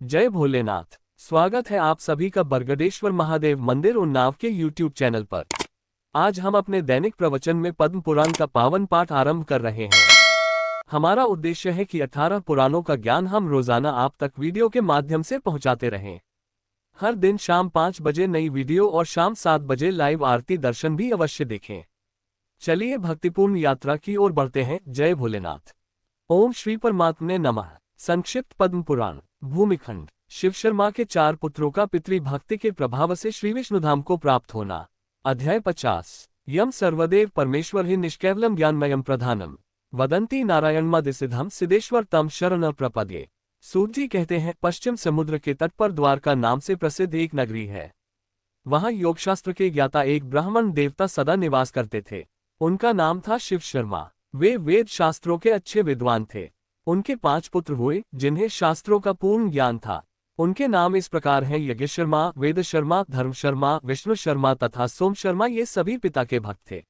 जय भोलेनाथ। स्वागत है आप सभी का बरगदेश्वर महादेव मंदिर उन्नाव के YouTube चैनल पर। आज हम अपने दैनिक प्रवचन में पद्म पुराण का पावन पाठ आरंभ कर रहे हैं। हमारा उद्देश्य है कि 18 पुराणों का ज्ञान हम रोजाना आप तक वीडियो के माध्यम से पहुंचाते रहें। हर दिन शाम 5 बजे नई वीडियो और शाम 7 बजे लाइव आरती दर्शन भी अवश्य देखें। चलिए भक्तिपूर्ण यात्रा की ओर बढ़ते हैं। जय भोलेनाथ। ओम श्री परमात्मने नमः। संक्षिप्त पद्म पुराण। भूमिखंड। शिव शर्मा के 4 पुत्रों का पितृभक्ति के प्रभाव से श्री विष्णुधाम को प्राप्त होना। अध्याय 50। यम सर्वदेव परमेश्वर ही निष्कैवलम ज्ञानमयम प्रधानम वदंती नारायणमदिसिद्धम सिद्धेश्वर तम शरण प्रपद्ये। सूत जी कहते हैं, पश्चिम समुद्र के तट पर द्वारका नाम से प्रसिद्ध एक नगरी है। वहां योगशास्त्र के ज्ञाता एक ब्राह्मण देवता सदा निवास करते थे। उनका नाम था शिव शर्मा। वे वेद शास्त्रों के अच्छे विद्वान थे। उनके 5 पुत्र हुए जिन्हें शास्त्रों का पूर्ण ज्ञान था। उनके नाम इस प्रकार हैं: यज्ञ शर्मा, वेद शर्मा, धर्म शर्मा, विष्णु शर्मा तथा सोम शर्मा। ये सभी पिता के भक्त थे।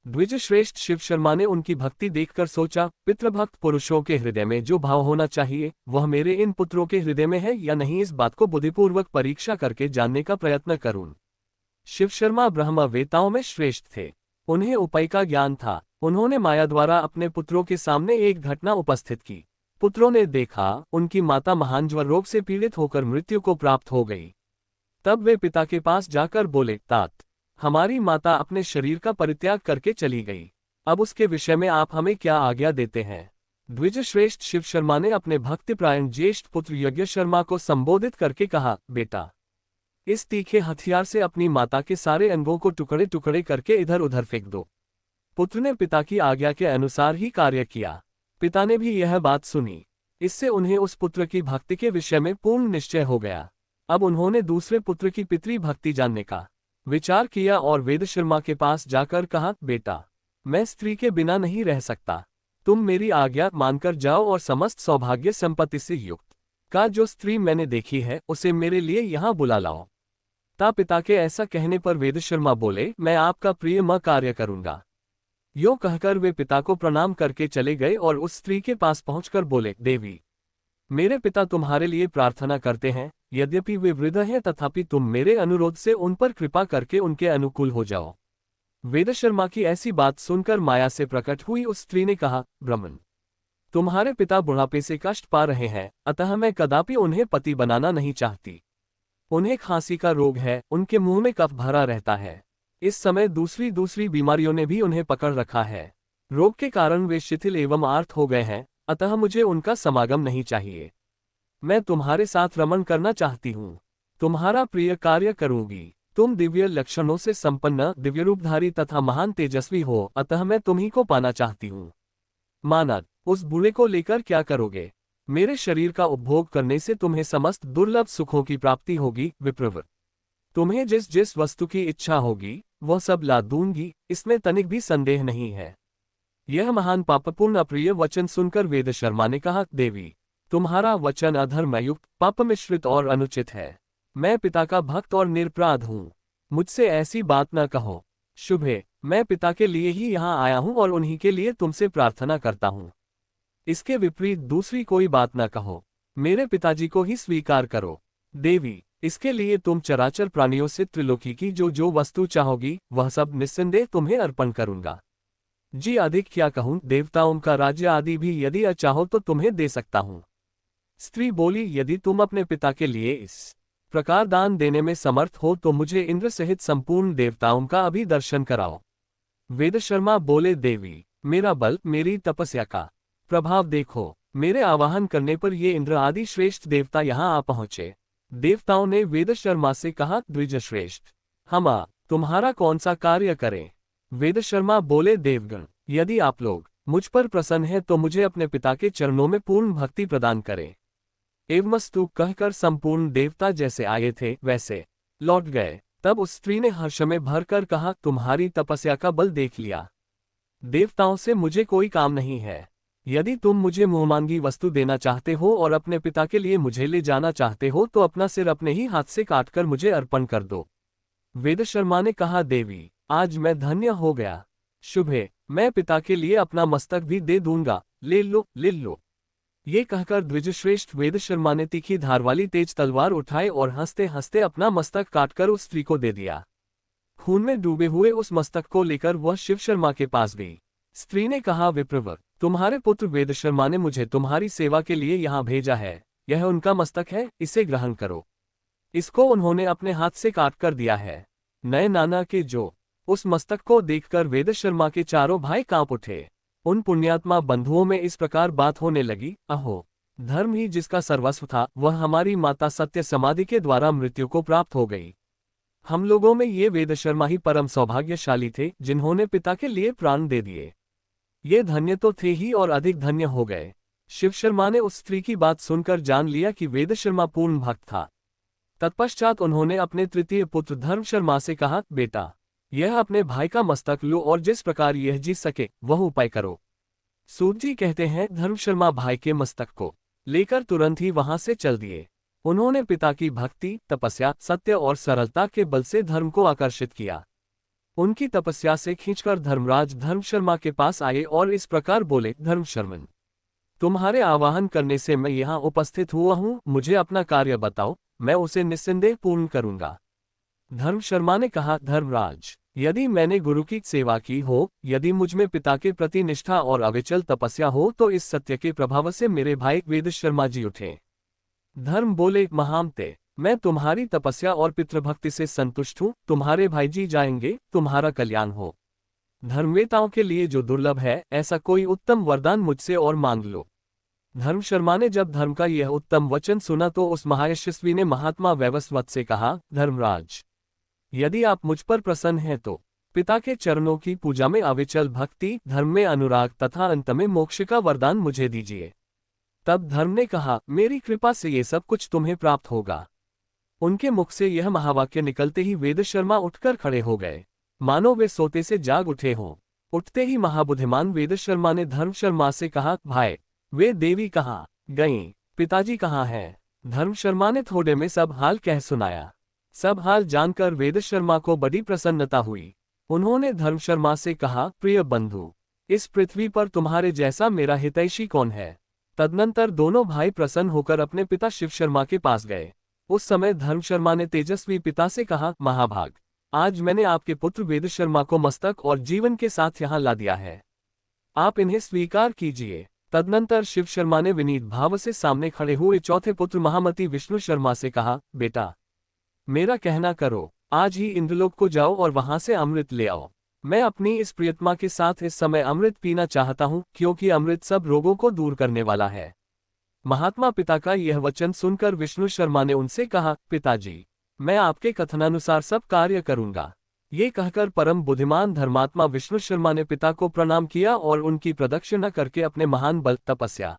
द्विज श्रेष्ठ शिव शर्मा ने उनकी भक्ति देखकर सोचा, पितृभक्त पुरुषों के हृदय में जो भाव होना चाहिए वह मेरे इन पुत्रों के हृदय में है या नहीं, इस बात को बुद्धिपूर्वक परीक्षा करके जानने का प्रयत्न करूं। शिव शर्मा ब्रह्मवेताओं में श्रेष्ठ थे। उन्हें उपाय का ज्ञान था। उन्होंने माया द्वारा अपने पुत्रों के सामने एक घटना उपस्थित की। पुत्रों ने देखा उनकी माता महान ज्वर रोग से पीड़ित होकर मृत्यु को प्राप्त हो गई। तब वे पिता के पास जाकर बोले, तात, हमारी माता अपने शरीर का परित्याग करके चली गई। अब उसके विषय में आप हमें क्या आज्ञा देते हैं? द्विज श्रेष्ठ शिव शर्मा ने अपने भक्तिप्रायण ज्येष्ठ पुत्र यज्ञ शर्मा को संबोधित करके कहा, बेटा, इस तीखे हथियार से अपनी माता के सारे अंगों को टुकड़े टुकड़े करके इधर उधर फेंक दो। पुत्र ने पिता की आज्ञा के अनुसार ही कार्य किया। पिता ने भी यह बात सुनी। इससे उन्हें उस पुत्र की भक्ति के विषय में पूर्ण निश्चय हो गया। अब उन्होंने दूसरे पुत्र की पितृभक्ति जानने का विचार किया और वेद शर्मा के पास जाकर कहा, बेटा, मैं स्त्री के बिना नहीं रह सकता। तुम मेरी आज्ञा मानकर जाओ और समस्त सौभाग्य संपत्ति से युक्त का जो स्त्री मैंने देखी है उसे मेरे लिए यहाँ बुला लाओ। पिता के ऐसा कहने पर वेद शर्मा बोले, मैं आपका प्रिय कार्य करूंगा। यो कहकर वे पिता को प्रणाम करके चले गए और उस स्त्री के पास पहुंचकर बोले, देवी, मेरे पिता तुम्हारे लिए प्रार्थना करते हैं। यद्यपि वे वृद्ध हैं तथापि तुम मेरे अनुरोध से उन पर कृपा करके उनके अनुकूल हो जाओ। वेद शर्मा की ऐसी बात सुनकर माया से प्रकट हुई उस स्त्री ने कहा, ब्राह्मण, तुम्हारे पिता बुढ़ापे से कष्ट पा रहे हैं, अतः मैं कदापि उन्हें पति बनाना नहीं चाहती। उन्हें खांसी का रोग है, उनके मुंह में कफ भरा रहता है। इस समय दूसरी बीमारियों ने भी उन्हें पकड़ रखा है। रोग के कारण वे शिथिल एवं आर्त हो गए हैं, अतः मुझे उनका समागम नहीं चाहिए। मैं तुम्हारे साथ रमण करना चाहती हूँ। तुम्हारा प्रिय कार्य करूंगी। तुम दिव्य लक्षणों से संपन्न, दिव्य रूपधारी तथा महान तेजस्वी हो, अतः मैं तुम्ही को पाना चाहती हूँ। मानद, उस बूढ़े को लेकर क्या करोगे? मेरे शरीर का उपभोग करने से तुम्हें समस्त दुर्लभ सुखों की प्राप्ति होगी। विप्रवर, तुम्हें जिस जिस वस्तु की इच्छा होगी वह सब ला दूंगी, इसमें तनिक भी संदेह नहीं है। यह महान पापपूर्ण अप्रिय वचन सुनकर वेद शर्मा ने कहा, देवी, तुम्हारा वचन अधर्मयुक्त, पाप मिश्रित और अनुचित है। मैं पिता का भक्त और निरपराध हूँ। मुझसे ऐसी बात न कहो। शुभे, मैं पिता के लिए ही यहाँ आया हूँ और उन्हीं के लिए तुमसे प्रार्थना करता हूँ। इसके विपरीत दूसरी कोई बात न कहो। मेरे पिताजी को ही स्वीकार करो। देवी, इसके लिए तुम चराचर प्राणियों से त्रिलोकी की जो जो वस्तु चाहोगी वह सब निस्संदेह तुम्हें अर्पण करूंगा। जी, अधिक क्या कहूं, देवताओं का राज्य आदि भी यदि चाहो तो तुम्हें दे सकता हूं। स्त्री बोली, यदि तुम अपने पिता के लिए इस प्रकार दान देने में समर्थ हो तो मुझे इंद्र सहित संपूर्ण देवताओं का अभी दर्शन कराओ। वेद शर्मा बोले, देवी, मेरा बल, मेरी तपस्या का प्रभाव देखो। मेरे आवाहन करने पर ये इंद्र आदि श्रेष्ठ देवता यहाँ आ पहुंचे। देवताओं ने वेद शर्मा से कहा, द्विज श्रेष्ठ, हम तुम्हारा कौन सा कार्य करें? वेद शर्मा बोले, देवगण, यदि आप लोग मुझ पर प्रसन्न हैं तो मुझे अपने पिता के चरणों में पूर्ण भक्ति प्रदान करें। एवमस्तु कहकर संपूर्ण देवता जैसे आए थे वैसे लौट गए। तब उस स्त्री ने हर्ष में भरकर कहा, तुम्हारी तपस्या का बल देख लिया। देवताओं से मुझे कोई काम नहीं है। यदि तुम मुझे मुंहमांगी वस्तु देना चाहते हो और अपने पिता के लिए मुझे ले जाना चाहते हो तो अपना सिर अपने ही हाथ से काटकर मुझे अर्पण कर दो। वेद शर्मा ने कहा, देवी, आज मैं धन्य हो गया। शुभे, मैं पिता के लिए अपना मस्तक भी दे दूंगा। ले लो, ले लो। ये कहकर द्विजश्रेष्ठ वेद शर्मा ने तीखी धार वाली तेज तलवार उठाई और हंसते हंसते अपना मस्तक काटकर उस स्त्री को दे दिया। खून में डूबे हुए उस मस्तक को लेकर वह शिव शर्मा के पास गई। स्त्री ने कहा, विप्रवर, तुम्हारे पुत्र वेद शर्मा ने मुझे तुम्हारी सेवा के लिए यहाँ भेजा है। यह उनका मस्तक है, इसे ग्रहण करो। इसको उन्होंने अपने हाथ से काट कर दिया है। नए नाना के जो उस मस्तक को देखकर वेद शर्मा के चारों भाई कांप उठे। उन पुण्यात्मा बंधुओं में इस प्रकार बात होने लगी, अहो, धर्म ही जिसका सर्वस्व था वह हमारी माता सत्य समाधि के द्वारा मृत्यु को प्राप्त हो गई। हम लोगों में ये वेद शर्मा ही परम सौभाग्यशाली थे जिन्होंने पिता के लिए प्राण दे दिए। ये धन्य तो थे ही और अधिक धन्य हो गए। शिव शर्मा ने उस स्त्री की बात सुनकर जान लिया कि वेद शर्मा पूर्ण भक्त था। तत्पश्चात उन्होंने अपने तृतीय पुत्र धर्म शर्मा से कहा, बेटा, यह अपने भाई का मस्तक लो और जिस प्रकार यह जीत सके वह उपाय करो। सूत जी कहते हैं, धर्म शर्मा भाई के मस्तक को लेकर तुरंत ही वहां से चल दिए। उन्होंने पिता की भक्ति, तपस्या, सत्य और सरलता के बल से धर्म को आकर्षित किया। उनकी तपस्या से खींचकर धर्मराज धर्म शर्मा के पास आए और इस प्रकार बोले, धर्म शर्मन, तुम्हारे आवाहन करने से मैं यहाँ उपस्थित हुआ हूँ। मुझे अपना कार्य बताओ, मैं उसे निस्संदेह पूर्ण करूंगा। धर्म शर्मा ने कहा, धर्मराज, यदि मैंने गुरु की सेवा की हो, यदि मुझ में पिता के प्रति निष्ठा और अविचल तपस्या हो, तो इस सत्य के प्रभाव से मेरे भाई वेद शर्मा जी उठे। धर्म बोले, महामते, मैं तुम्हारी तपस्या और पितृभक्ति से संतुष्ट हूँ। तुम्हारे भाई जी जाएंगे, तुम्हारा कल्याण हो। धर्मवेताओं के लिए जो दुर्लभ है, ऐसा कोई उत्तम वरदान मुझसे और मांग लो। धर्म शर्मा ने जब धर्म का यह उत्तम वचन सुना तो उस महायशस्वी ने महात्मा वैवस्वत से कहा, धर्मराज, यदि आप मुझ पर प्रसन्न हैं तो पिता के चरणों की पूजा में अविचल भक्ति, धर्म में अनुराग तथा अंत में मोक्ष का वरदान मुझे दीजिए। तब धर्म ने कहा, मेरी कृपा से ये सब कुछ तुम्हें प्राप्त होगा। उनके मुख से यह महावाक्य निकलते ही वेद शर्मा उठकर खड़े हो गए, मानो वे सोते से जाग उठे हों। उठते ही महाबुद्धिमान वेद शर्मा ने धर्म शर्मा से कहा, भाई, वे देवी कहाँ गईं? पिताजी कहाँ हैं? धर्म शर्मा ने थोड़े में सब हाल कह सुनाया। सब हाल जानकर वेद शर्मा को बड़ी प्रसन्नता हुई। उन्होंने धर्म शर्मा से कहा, प्रिय बंधु, इस पृथ्वी पर तुम्हारे जैसा मेरा हितैषी कौन है? तदनंतर दोनों भाई प्रसन्न होकर अपने पिता शिव शर्मा के पास गए। उस समय धर्म शर्मा ने तेजस्वी पिता से कहा, महाभाग, आज मैंने आपके पुत्र वेद शर्मा को मस्तक और जीवन के साथ यहाँ ला दिया है, आप इन्हें स्वीकार कीजिए। तदनंतर शिव शर्मा ने विनीत भाव से सामने खड़े हुए चौथे पुत्र महामती विष्णु शर्मा से कहा, बेटा, मेरा कहना करो, आज ही इंद्रलोक को जाओ और वहां से अमृत ले आओ। मैं अपनी इस प्रियतमा के साथ इस समय अमृत पीना चाहता हूँ, क्योंकि अमृत सब रोगों को दूर करने वाला है। महात्मा पिता का यह वचन सुनकर विष्णु शर्मा ने उनसे कहा, पिताजी, मैं आपके कथनानुसार सब कार्य करूंगा। ये कहकर परम बुद्धिमान धर्मात्मा विष्णु शर्मा ने पिता को प्रणाम किया और उनकी प्रदक्षिणा करके अपने महान बल, तपस्या,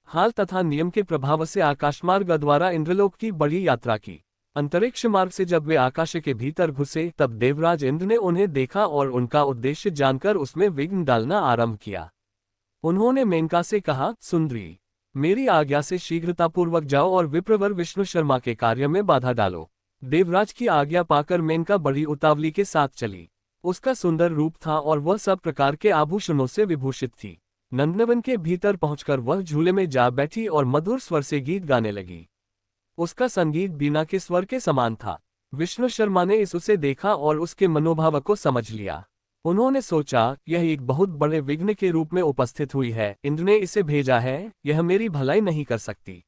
हाल तथा नियम के प्रभाव से आकाशमार्ग द्वारा इंद्रलोक की बड़ी यात्रा की। अंतरिक्ष मार्ग से जब वे आकाश के भीतर घुसे तब देवराज इंद्र ने उन्हें देखा और उनका उद्देश्य जानकर उसमें विघ्न डालना आरंभ किया। उन्होंने मेनका से कहा, सुंदरी, मेरी आज्ञा से शीघ्रतापूर्वक जाओ और विप्रवर विष्णु शर्मा के कार्य में बाधा डालो। देवराज की आज्ञा पाकर मेनका बड़ी उतावली के साथ चली। उसका सुंदर रूप था और वह सब प्रकार के आभूषणों से विभूषित थी। नंदनवन के भीतर पहुंचकर वह झूले में जा बैठी और मधुर स्वर से गीत गाने लगी। उसका संगीत बीना के स्वर के समान था। विष्णु शर्मा ने उसे देखा और उसके मनोभाव को समझ लिया। उन्होंने सोचा, यह एक बहुत बड़े विघ्न के रूप में उपस्थित हुई है, इंद्र ने इसे भेजा है, यह मेरी भलाई नहीं कर सकती।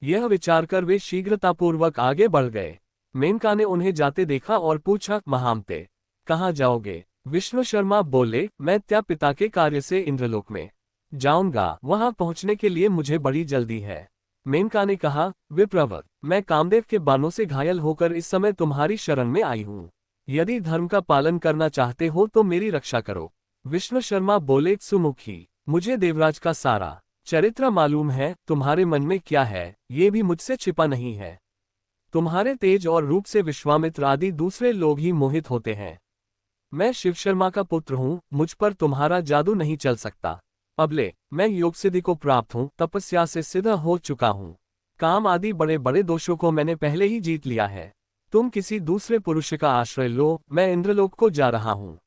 यह विचार कर वे शीघ्रतापूर्वक आगे बढ़ गए। मेनका ने उन्हें जाते देखा और पूछा, महामते, कहाँ जाओगे? विष्णु शर्मा बोले, मैं त्या पिता के कार्य से इंद्रलोक में जाऊंगा, वहां पहुंचने के लिए मुझे बड़ी जल्दी है। मेनका ने कहा, विप्रवर, मैं कामदेव के बाणों से घायल होकर इस समय तुम्हारी शरण में आई हूँ। यदि धर्म का पालन करना चाहते हो तो मेरी रक्षा करो। विष्णु शर्मा बोले, सुमुखी, मुझे देवराज का सारा चरित्र मालूम है, तुम्हारे मन में क्या है ये भी मुझसे छिपा नहीं है। तुम्हारे तेज और रूप से विश्वामित्र आदि दूसरे लोग ही मोहित होते हैं। मैं शिव शर्मा का पुत्र हूँ, मुझ पर तुम्हारा जादू नहीं चल सकता। अबले मैं योग सिद्धि को प्राप्त हूँ, तपस्या से सिद्ध हो चुका हूँ। काम आदि बड़े बड़े दोषों को मैंने पहले ही जीत लिया है। तुम किसी दूसरे पुरुष का आश्रय लो, मैं इंद्रलोक को जा रहा हूँ।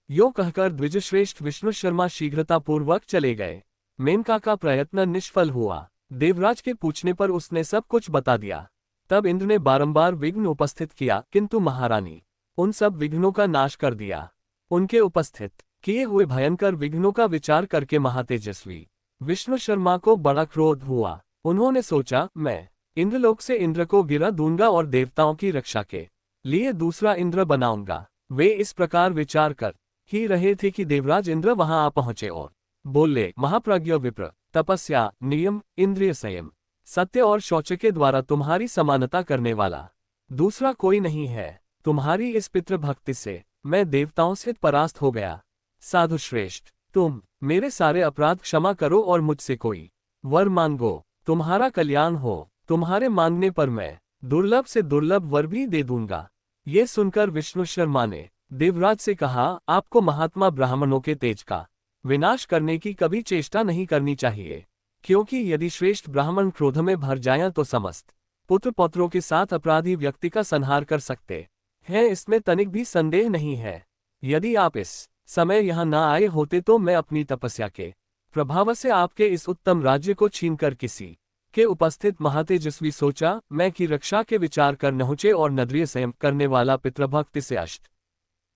यो कहकर द्विजश्रेष्ठ विष्णु शर्मा शीघ्रतापूर्वक चले गए। मेनका का प्रयत्न निष्फल हुआ। देवराज के पूछने पर उसने सब कुछ बता दिया। तब इंद्र ने बारंबार विघ्न उपस्थित किया, किंतु महारानी उन सब विघ्नों का नाश कर दिया। उनके उपस्थित किए हुए भयंकर विघ्नों का विचार करके महातेजस्वी विष्णु शर्मा को बड़ा क्रोध हुआ। उन्होंने सोचा, मैं इंद्रलोक से इंद्र को गिरा दूंगा और देवताओं की रक्षा के लिए दूसरा इंद्र बनाऊंगा। वे इस प्रकार विचार कर ही रहे थे कि देवराज इंद्र वहां आ पहुंचे और बोले, महाप्रज्ञ विप्र, तपस्या, नियम, इंद्रिय संयम, सत्य और शौच के द्वारा तुम्हारी समानता करने वाला दूसरा कोई नहीं है। तुम्हारी इस पितृ भक्ति से मैं देवताओं से परास्त हो गया। साधु श्रेष्ठ, तुम मेरे सारे अपराध क्षमा करो और मुझसे कोई वर मांगो, तुम्हारा कल्याण हो। तुम्हारे मांगने पर मैं दुर्लभ से दुर्लभ वर भी दे दूंगा। ये सुनकर विष्णु शर्मा ने देवराज से कहा, आपको महात्मा ब्राह्मणों के तेज का विनाश करने की कभी चेष्टा नहीं करनी चाहिए, क्योंकि यदि श्रेष्ठ ब्राह्मण क्रोध में भर जाएं तो समस्त पुत्र पौत्रों के साथ अपराधी व्यक्ति का संहार कर सकते हैं। इसमें तनिक भी संदेह नहीं है। यदि आप इस समय यहाँ न आए होते तो मैं अपनी तपस्या के प्रभाव से आपके इस उत्तम राज्य को छीनकर किसी के उपस्थित महातेजस्वी सोचा मैं की रक्षा के विचार कर नहुचे और नद्रिय संयम करने वाला पितृभक्ति से अष्ट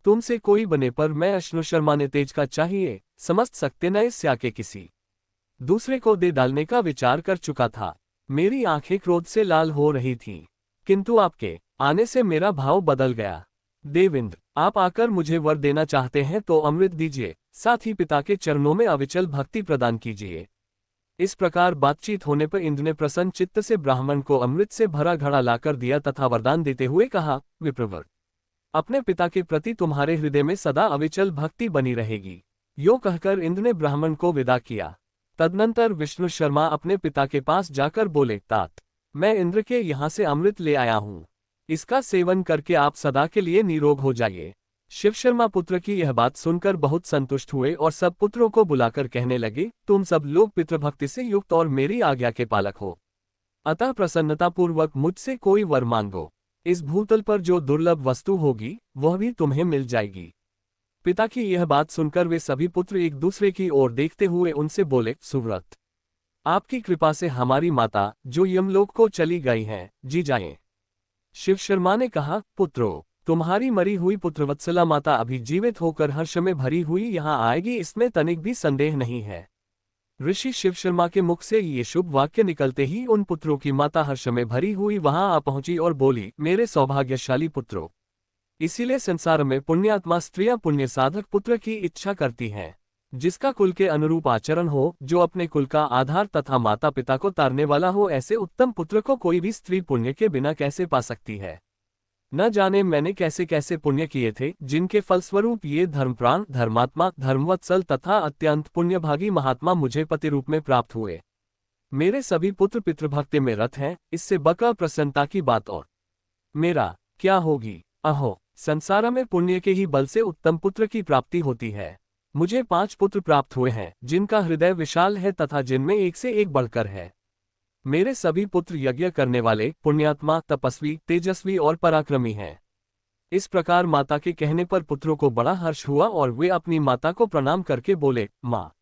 तुमसे कोई बने पर मैं विष्णु शर्मा ने तेज का चाहिए समस्त सकते न इस के किसी दूसरे को दे डालने का विचार कर चुका था। मेरी आंखें क्रोध से लाल हो रही थीं, किंतु आपके आने से मेरा भाव बदल गया। देवेंद्र, आप आकर मुझे वर देना चाहते हैं तो अमृत दीजिए, साथ ही पिता के चरणों में अविचल भक्ति प्रदान कीजिए। इस प्रकार बातचीत होने पर इंद्र ने प्रसन्न चित्त से ब्राह्मण को अमृत से भरा घड़ा लाकर दिया तथा वरदान देते हुए कहा, विप्रवर, अपने पिता के प्रति तुम्हारे हृदय में सदा अविचल भक्ति बनी रहेगी। यो कहकर इंद्र ने ब्राह्मण को विदा किया। तदनंतर विष्णु शर्मा अपने पिता के पास जाकर बोले, तात, मैं इंद्र के यहाँ से अमृत ले आया हूँ, इसका सेवन करके आप सदा के लिए निरोग हो जाइए। शिव शर्मा पुत्र की यह बात सुनकर बहुत संतुष्ट हुए और सब पुत्रों को बुलाकर कहने लगे, तुम सब लोग पितृभक्ति से युक्त और मेरी आज्ञा के पालक हो, अतः प्रसन्नतापूर्वक मुझसे कोई वर मांगो। इस भूतल पर जो दुर्लभ वस्तु होगी वह भी तुम्हें मिल जाएगी। पिता की यह बात सुनकर वे सभी पुत्र एक दूसरे की ओर देखते हुए उनसे बोले, सुव्रत, आपकी कृपा से हमारी माता जो यमलोक को चली गई हैं जी जाएं। शिव शर्मा ने कहा, पुत्रों, तुम्हारी मरी हुई पुत्रवत्सला माता अभी जीवित होकर हर्ष में भरी हुई यहाँ आएगी, इसमें तनिक भी संदेह नहीं है। ऋषि शिव शर्मा के मुख से ये शुभ वाक्य निकलते ही उन पुत्रों की माता हर्ष में भरी हुई वहां आ पहुंची और बोली, मेरे सौभाग्यशाली पुत्रों, इसीलिए संसार में पुण्यात्मा स्त्रियां पुण्य साधक पुत्र की इच्छा करती हैं, जिसका कुल के अनुरूप आचरण हो, जो अपने कुल का आधार तथा माता पिता को तारने वाला हो। ऐसे उत्तम पुत्र को कोई भी स्त्री पुण्य के बिना कैसे पा सकती है। न जाने मैंने कैसे कैसे पुण्य किए थे, जिनके फलस्वरूप ये धर्मप्राण, धर्मात्मा, धर्मवत्सल तथा अत्यंत पुण्यभागी महात्मा मुझे पति रूप में प्राप्त हुए। मेरे सभी पुत्र पितृभक्ति में रत हैं, इससे बका प्रसन्नता की बात और मेरा क्या होगी। अहो, संसार में पुण्य के ही बल से उत्तम पुत्र की प्राप्ति होती है। मुझे 5 पुत्र प्राप्त हुए हैं, जिनका हृदय विशाल है तथा जिनमें एक से एक बढ़कर है। मेरे सभी पुत्र यज्ञ करने वाले, पुण्यात्मा, तपस्वी, तेजस्वी और पराक्रमी हैं। इस प्रकार माता के कहने पर पुत्रों को बड़ा हर्ष हुआ और वे अपनी माता को प्रणाम करके बोले, माँ,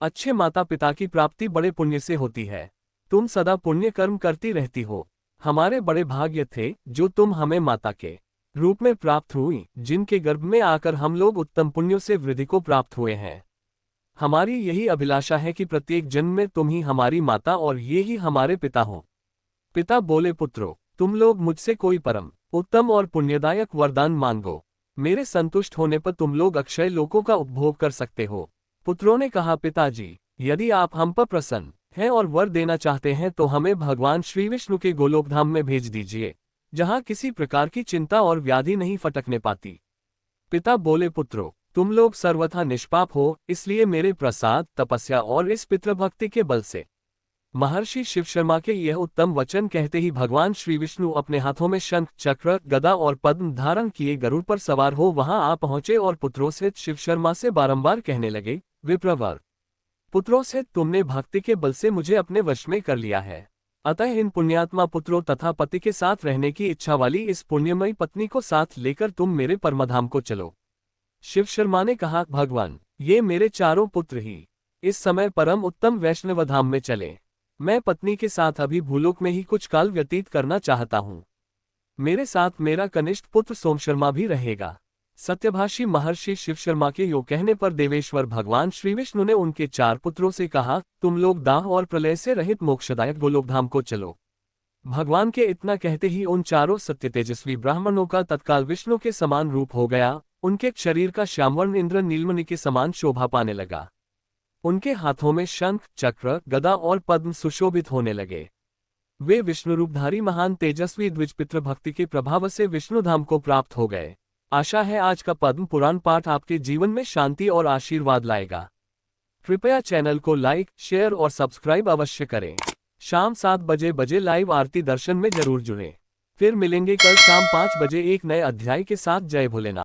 अच्छे माता पिता की प्राप्ति बड़े पुण्य से होती है। तुम सदा पुण्य कर्म करती रहती हो। हमारे बड़े भाग्य थे जो तुम हमें माता के रूप में प्राप्त हुई, जिनके गर्भ में आकर हम लोग उत्तम पुण्यों से वृद्धि को प्राप्त हुए हैं। हमारी यही अभिलाषा है कि प्रत्येक जन्म में तुम ही हमारी माता और ये ही हमारे पिता हो। पिता बोले, पुत्रों, तुम लोग मुझसे कोई परम उत्तम और पुण्यदायक वरदान मांगो। मेरे संतुष्ट होने पर तुम लोग अक्षय लोकों का उपभोग कर सकते हो। पुत्रों ने कहा, पिताजी, यदि आप हम पर प्रसन्न हैं और वर देना चाहते हैं तो हमें भगवान श्री विष्णु के गोलोकधाम में भेज दीजिए, जहाँ किसी प्रकार की चिंता और व्याधि नहीं फटकने पाती। पिता बोले, पुत्रों, तुम लोग सर्वथा निष्पाप हो, इसलिए मेरे प्रसाद, तपस्या और इस पितृभक्ति के बल से। महर्षि शिव शर्मा के यह उत्तम वचन कहते ही भगवान श्री विष्णु अपने हाथों में शंख, चक्र, गदा और पद्म धारण किए गरुड़ पर सवार हो वहां आ पहुंचे और पुत्रों से शिव शर्मा से बारंबार कहने लगे, विप्रवर, पुत्रों से तुमने भक्ति के बल से मुझे अपने वश में कर लिया है, अतः इन पुण्यात्मा पुत्रों तथा पति के साथ रहने की इच्छा वाली इस पुण्यमयी पत्नी को साथ लेकर तुम मेरे परमधाम को चलो। शिव शर्मा ने कहा, भगवान, ये मेरे चारों पुत्र ही इस समय परम उत्तम वैष्णव धाम में चले। मैं पत्नी के साथ अभी भूलोक में ही कुछ काल व्यतीत करना चाहता हूँ। मेरे साथ मेरा कनिष्ठ पुत्र सोम शर्मा भी रहेगा। सत्यभाषी महर्षि शिव शर्मा के यो कहने पर देवेश्वर भगवान श्री विष्णु ने उनके 4 पुत्रों से कहा, तुम लोग दाह और प्रलय से रहित मोक्षदायक गोलोक धाम को चलो। भगवान के इतना कहते ही उन चारों सत्य तेजस्वी ब्राह्मणों का तत्काल विष्णु के समान रूप हो गया। उनके शरीर का श्यामवर्ण इंद्र नीलमणि के समान शोभा पाने लगा। उनके हाथों में शंख, चक्र, गदा और पद्म सुशोभित होने लगे। वे विष्णु रूपधारी महान तेजस्वी द्विजपित्र भक्ति के प्रभाव से विष्णुधाम को प्राप्त हो गए। आशा है आज का पद्म पुराण पाठ आपके जीवन में शांति और आशीर्वाद लाएगा। कृपया चैनल को लाइक, शेयर और सब्सक्राइब अवश्य करें। शाम 7 बजे लाइव आरती दर्शन में जरूर जुड़ें। फिर मिलेंगे कल शाम 5 बजे एक नए अध्याय के साथ। जय भोलेनाथ।